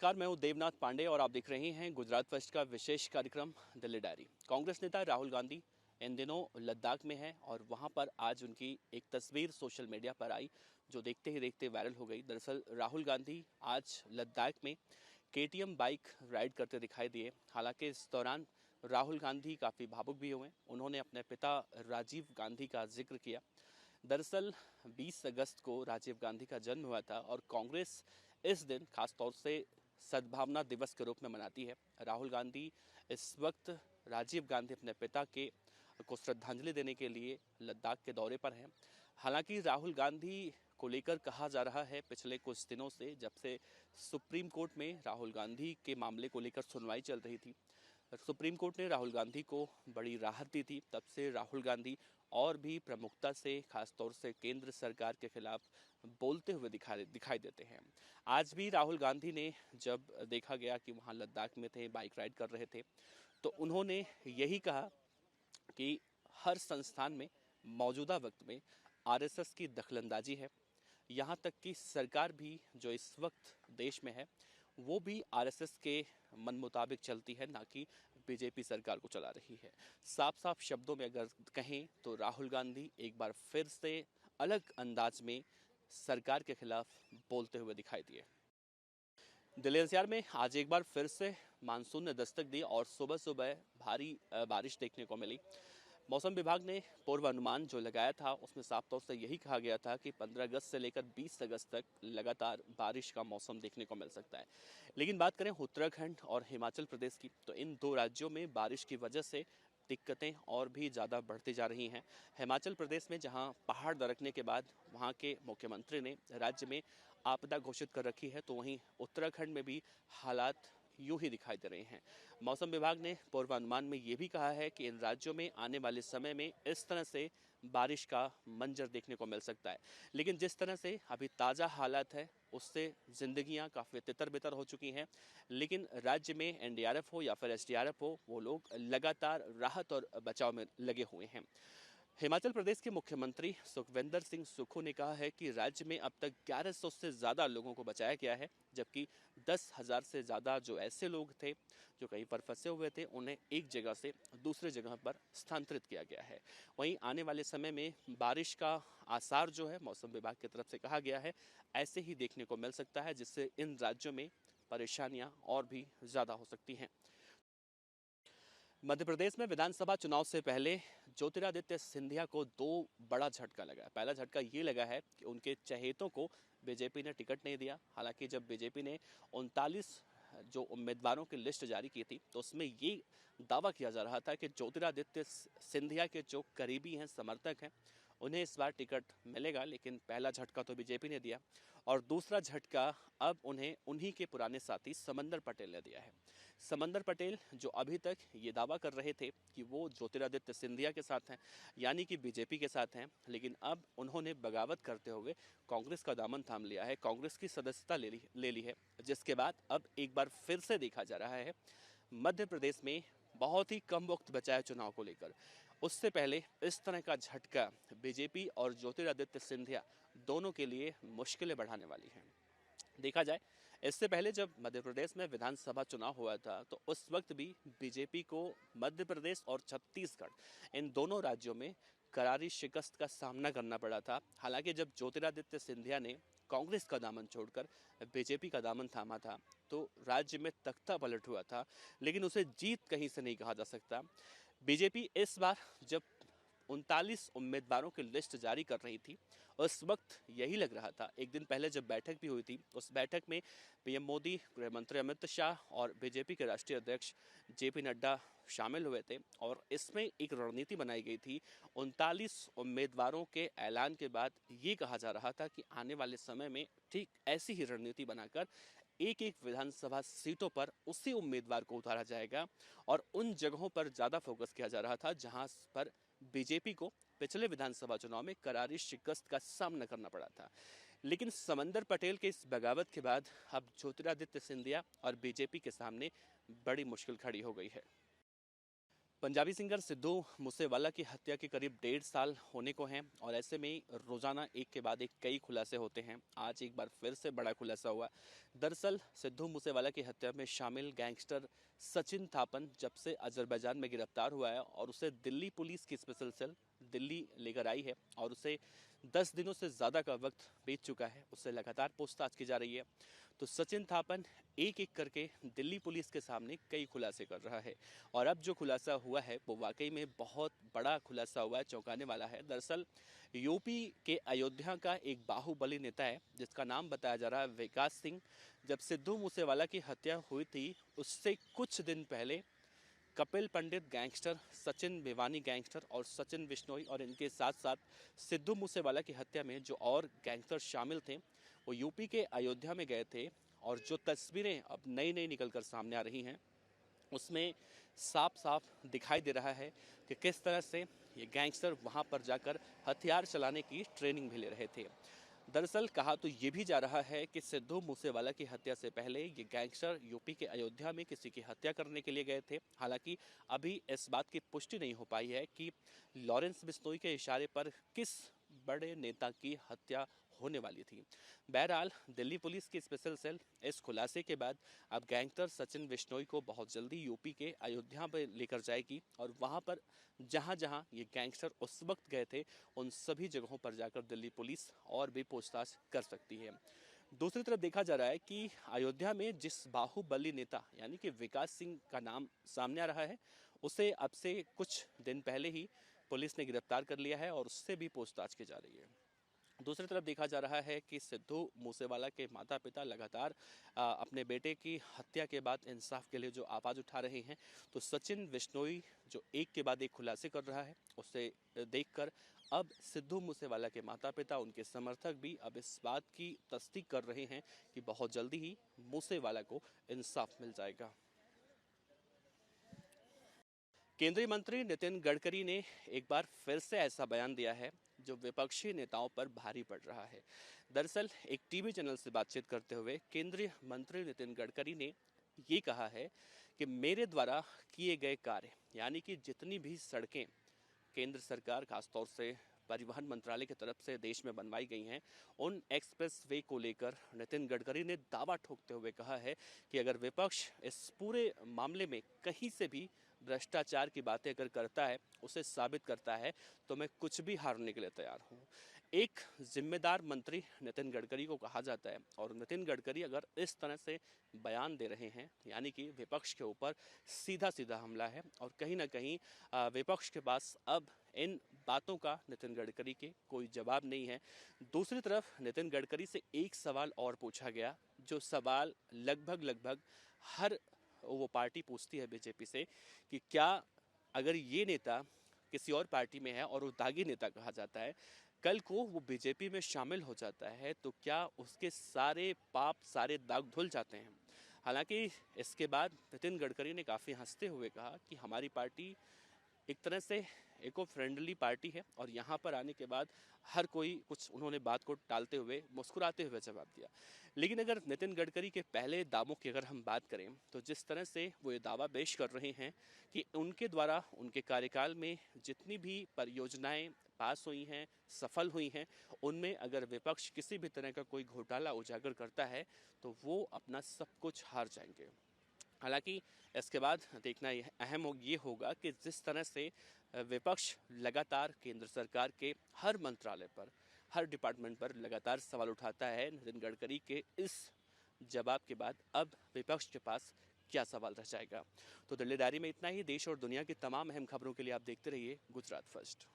नमस्कार, मैं हूं देवनाथ पांडे और आप देख रहे हैं गुजरात फर्स्ट का विशेष कार्यक्रम दिल्ली डायरी। कांग्रेस नेता राहुल गांधी इन दिनों लद्दाख में हैं और वहां पर आज उनकी एक तस्वीर सोशल मीडिया पर आई जो देखते ही देखते वायरल हो गई। दरअसल राहुल गांधी आज लद्दाख में केटीएम बाइक राइड करते दिखाई दिए। हालांकि इस दौरान राहुल गांधी काफ़ी भावुक भी हुए। उन्होंने अपने पिता राजीव गांधी का जिक्र किया। दरअसल 20 अगस्त को राजीव गांधी का जन्म हुआ था और कांग्रेस इस दिन खास तौर से सद्भावना दिवस के रूप में मनाती है। राहुल गांधी इस वक्त राजीव गांधी अपने पिता के को श्रद्धांजलि देने के लिए लद्दाख के दौरे पर हैं। हालांकि राहुल गांधी को लेकर कहा जा रहा है पिछले कुछ दिनों से, जब से सुप्रीम कोर्ट में राहुल गांधी के मामले को लेकर सुनवाई चल रही थी, सुप्रीम कोर्ट ने राहुल गांधी को बड़ी राहत दी थी। तब से राहुल गांधी और भी प्रमुखता से खास तौर से केंद्र सरकार के खिलाफ बोलते हुए दिखाई देते हैं। आज भी राहुल गांधी ने जब देखा गया कि वहां लद्दाख में थे, बाइक राइड कर रहे थे, तो उन्होंने यही कहा कि हर संस्थान में मौजूदा वक्त में आरएसएस की दखलंदाजी है। यहाँ तक कि सरकार भी जो इस वक्त देश में है वो भी आरएसएस के मन मुताबिक चलती है, ना कि बीजेपी सरकार को चला रही है। साफ साफ शब्दों में अगर कहें तो राहुल गांधी एक बार फिर से अलग अंदाज में सरकार के खिलाफ बोलते हुए दिखाई दिए। दिल्ली एनसीआर में आज एक बार फिर से मानसून ने दस्तक दी और सुबह सुबह भारी बारिश देखने को मिली। मौसम विभाग ने पूर्वानुमान जो लगाया था उसमें साफ तौर से यही कहा गया था कि 15 अगस्त से लेकर 20 अगस्त तक लगातार बारिश का मौसम देखने को मिल सकता है। लेकिन बात करें उत्तराखंड और हिमाचल प्रदेश की, तो इन दो राज्यों में बारिश की वजह से दिक्कतें और भी ज़्यादा बढ़ती जा रही हैं। हिमाचल प्रदेश में जहां पहाड़ दरकने के बाद वहां के मुख्यमंत्री ने राज्य में आपदा घोषित कर रखी है, तो वहीं उत्तराखंड में भी हालात यूं ही दिखाई दे रहे हैं। मौसम विभाग ने पूर्वानुमान में ये भी कहा है कि इन राज्यों में आने वाले समय में इस तरह से बारिश का मंजर देखने को मिल सकता है। लेकिन जिस तरह से अभी ताज़ा हालात है उससे ज़िंदगियां काफ़ी तितर-बितर हो चुकी हैं। लेकिन राज्य में एनडीआरएफ हो या फिर एसडीआरएफ हो, वो लोग लगातार राहत और बचाव में लगे हुए हैं। हिमाचल प्रदेश के मुख्यमंत्री सुखविंदर सिंह सुक्खू ने कहा है कि राज्य में अब तक 1100 से ज़्यादा लोगों को बचाया गया है, जबकि 10,000 से ज़्यादा जो ऐसे लोग थे जो कहीं पर फंसे हुए थे उन्हें एक जगह से दूसरे जगह पर स्थानांतरित किया गया है। वहीं आने वाले समय में बारिश का आसार जो है मौसम विभाग की तरफ से कहा गया है ऐसे ही देखने को मिल सकता है, जिससे इन राज्यों में परेशानियां और भी ज़्यादा हो सकती हैं। मध्य प्रदेश में विधानसभा चुनाव से पहले ज्योतिरादित्य सिंधिया को दो बड़ा झटका लगा। पहला झटका ये लगा है कि उनके चहेतों को बीजेपी ने टिकट नहीं दिया। हालांकि जब बीजेपी ने 39 जो उम्मीदवारों की लिस्ट जारी की थी तो उसमें ये दावा किया जा रहा था कि ज्योतिरादित्य सिंधिया के जो करीबी हैं, समर्थक हैं, उन्हें इस बार टिकट मिलेगा। लेकिन पहला झटका तो बीजेपी ने दिया और दूसरा झटका अब उन्हें उन्हीं के पुराने साथी समंदर पटेल ने दिया है। समंदर पटेल जो अभी तक ये दावा कर रहे थे कि वो ज्योतिरादित्य सिंधिया के साथ हैं, यानी कि बीजेपी के साथ हैं, लेकिन अब उन्होंने बगावत करते हुए कांग्रेस का दामन थाम लिया है, कांग्रेस की सदस्यता ले ली है। जिसके बाद अब एक बार फिर से देखा जा रहा है मध्य प्रदेश में बहुत ही कम वक्त बचा है चुनाव को लेकर। उससे पहले इस तरह का झटका बीजेपी और ज्योतिरादित्य सिंधिया दोनों के लिए मुश्किलें बढ़ाने वाली हैं। देखा जाए, इससे पहले जब मध्य प्रदेश में विधानसभा चुनाव हुआ था तो उस वक्त भी बीजेपी को मध्य प्रदेश और छत्तीसगढ़ इन दोनों राज्यों में करारी शिकस्त का सामना करना पड़ा था। हालांकि जब ज्योतिरादित्य सिंधिया ने कांग्रेस का दामन छोड़कर बीजेपी का दामन थामा था तो राज्य में तख्ता पलट हुआ था, लेकिन उसे जीत कहीं से नहीं कहा जा सकता। बीजेपी इस बार जब 39 उम्मीदवारों की लिस्ट जारी कर रही थी उस वक्त यही लग रहा था। एक दिन पहले जब बैठक भी हुई थी उस बैठक में पीएम मोदी, गृह मंत्री अमित शाह और बीजेपी के राष्ट्रीय अध्यक्ष जेपी नड्डा शामिल हुए थे और इसमें एक रणनीति बनाई गई थी। 39 उम्मीदवारों के ऐलान के बाद ये कहा जा रहा था कि आने वाले समय में ठीक ऐसी ही रणनीति बनाकर एक एक विधानसभा सीटों पर उसी उम्मीदवार को उतारा जाएगा और उन जगहों पर ज़्यादा फोकस किया जा रहा था जहां पर बीजेपी को पिछले विधानसभा चुनाव में करारी शिकस्त का सामना करना पड़ा था। लेकिन समंदर पटेल के इस बगावत के बाद अब ज्योतिरादित्य सिंधिया और बीजेपी के सामने बड़ी मुश्किल खड़ी हो गई है। पंजाबी सिंगर सिद्धू मूसेवाला की हत्या के करीब 1.5 साल होने को हैं और ऐसे में रोजाना एक के बाद एक कई खुलासे होते हैं। आज एक बार फिर से बड़ा खुलासा हुआ। दरअसल सिद्धू मूसेवाला की हत्या में शामिल गैंगस्टर सचिन थापन जब से अजरबैजान में गिरफ्तार हुआ है और उसे दिल्ली पुलिस की स्पेशल सेल दिल्ली लेकर आई है और उसे 10 दिनों से ज़्यादा का वक्त बीत चुका है, उससे लगातार पूछताछ की जा रही है। तो सचिन थापन एक एक करके दिल्ली पुलिस के सामने कई खुलासे कर रहा है और अब जो खुलासा हुआ है वो वाकई में बहुत बड़ा खुलासा हुआ है, चौंकाने वाला है। दरअसल यूपी के अयोध्या का एक बाहुबली नेता है जिसका नाम बताया जा रहा है विकास सिंह। जब सिद्धू मूसेवाला की हत्या हुई थी उससे कुछ दिन पहले कपिल पंडित गैंगस्टर, सचिन भिवानी गैंगस्टर और सचिन बिश्नोई और इनके साथ साथ सिद्धू मूसेवाला की हत्या में जो और गैंगस्टर शामिल थे वो यूपी के अयोध्या में गए थे और जो तस्वीरें अब नई नई निकलकर सामने आ रही हैं उसमें साफ साफ दिखाई दे रहा है कि किस तरह से ये गैंगस्टर वहां पर जाकर हथियार चलाने की ट्रेनिंग भी ले रहे थे। दरअसल कहा तो ये भी जा रहा है कि सिद्धू मूसेवाला की हत्या से पहले ये गैंगस्टर यूपी के अयोध्या में किसी की हत्या करने के लिए गए थे। हालांकि अभी इस बात की पुष्टि नहीं हो पाई है कि लॉरेंस बिश्नोई के इशारे पर किस बड़े नेता की हत्या होने वाली थी। बहरहाल दिल्ली पुलिस की स्पेशल सेल इस खुलासे के बाद अब गैंगस्टर सचिन बिश्नोई को बहुत जल्दी यूपी के अयोध्या पर लेकर जाएगी और वहां पर जहां जहां ये गैंगस्टर उस वक्त गए थे उन सभी जगहों पर जाकर दिल्ली पुलिस और भी पूछताछ कर सकती है। दूसरी तरफ देखा जा रहा है कि अयोध्या में जिस बाहुबली नेता यानी कि विकास सिंह का नाम सामने आ रहा है उसे अब से कुछ दिन पहले ही पुलिस ने गिरफ्तार कर लिया है और उससे भी पूछताछ की जा रही है। दूसरी तरफ देखा जा रहा है कि सिद्धू मूसेवाला के माता पिता लगातार अपने बेटे की हत्या के बाद इंसाफ के लिए जो आवाज़ उठा रहे हैं, तो सचिन बिश्नोई जो एक के बाद एक खुलासे कर रहा है उसे देखकर अब सिद्धू मूसेवाला के माता पिता, उनके समर्थक भी अब इस बात की तस्दीक कर रहे हैं कि बहुत जल्दी ही मूसेवाला को इंसाफ मिल जाएगा। केंद्रीय मंत्री नितिन गडकरी ने एक बार फिर से ऐसा बयान दिया है जो विपक्षी नेताओं पर भारी पड़ रहा है। दरअसल एक टीवी चैनल से बातचीत करते हुए केंद्रीय मंत्री नितिन गडकरी ने ये कहा है कि मेरे द्वारा किए गए कार्य यानी कि जितनी भी सड़कें केंद्र सरकार खासतौर से परिवहन मंत्रालय की तरफ से देश में बनवाई गई हैं, उन एक्सप्रेस वे को लेकर नितिन गडकरी ने दावा ठोकते हुए कहा है कि अगर विपक्ष इस पूरे मामले में कहीं से भी भ्रष्टाचार की बातें अगर करता है, उसे साबित करता है, तो मैं कुछ भी हारने के लिए तैयार हूँ। एक जिम्मेदार मंत्री नितिन गडकरी को कहा जाता है और नितिन गडकरी अगर इस तरह से बयान दे रहे हैं यानी कि विपक्ष के ऊपर सीधा सीधा हमला है और कहीं ना कहीं विपक्ष के पास अब इन बातों का नितिन गडकरी के कोई जवाब नहीं है। दूसरी तरफ नितिन गडकरी से एक सवाल और पूछा गया, जो सवाल लगभग लगभग हर वो पार्टी पूछती है बीजेपी से, कि क्या अगर ये नेता किसी और पार्टी में है और वो दागी नेता कहा जाता है, कल को वो बीजेपी में शामिल हो जाता है तो क्या उसके सारे पाप सारे दाग धुल जाते हैं। हालांकि इसके बाद नितिन गडकरी ने काफ़ी हंसते हुए कहा कि हमारी पार्टी एक तरह से इको फ्रेंडली पार्टी है और यहाँ पर आने के बाद हर कोई कुछ, उन्होंने बात को टालते हुए मुस्कुराते हुए जवाब दिया। लेकिन अगर नितिन गडकरी के पहले दावों की अगर हम बात करें तो जिस तरह से वो ये दावा पेश कर रहे हैं कि उनके द्वारा उनके कार्यकाल में जितनी भी परियोजनाएं पास हुई हैं, सफल हुई हैं, उनमें अगर विपक्ष किसी भी तरह का कोई घोटाला उजागर करता है तो वो अपना सब कुछ हार जाएंगे। हालांकि इसके बाद देखना अहम ये होगा कि जिस तरह से विपक्ष लगातार केंद्र सरकार के हर मंत्रालय पर, हर डिपार्टमेंट पर लगातार सवाल उठाता है, नितिन गडकरी के इस जवाब के बाद अब विपक्ष के पास क्या सवाल रह जाएगा। तो दिल्ली डायरी में इतना ही। देश और दुनिया की तमाम अहम खबरों के लिए आप देखते रहिए गुजरात फर्स्ट।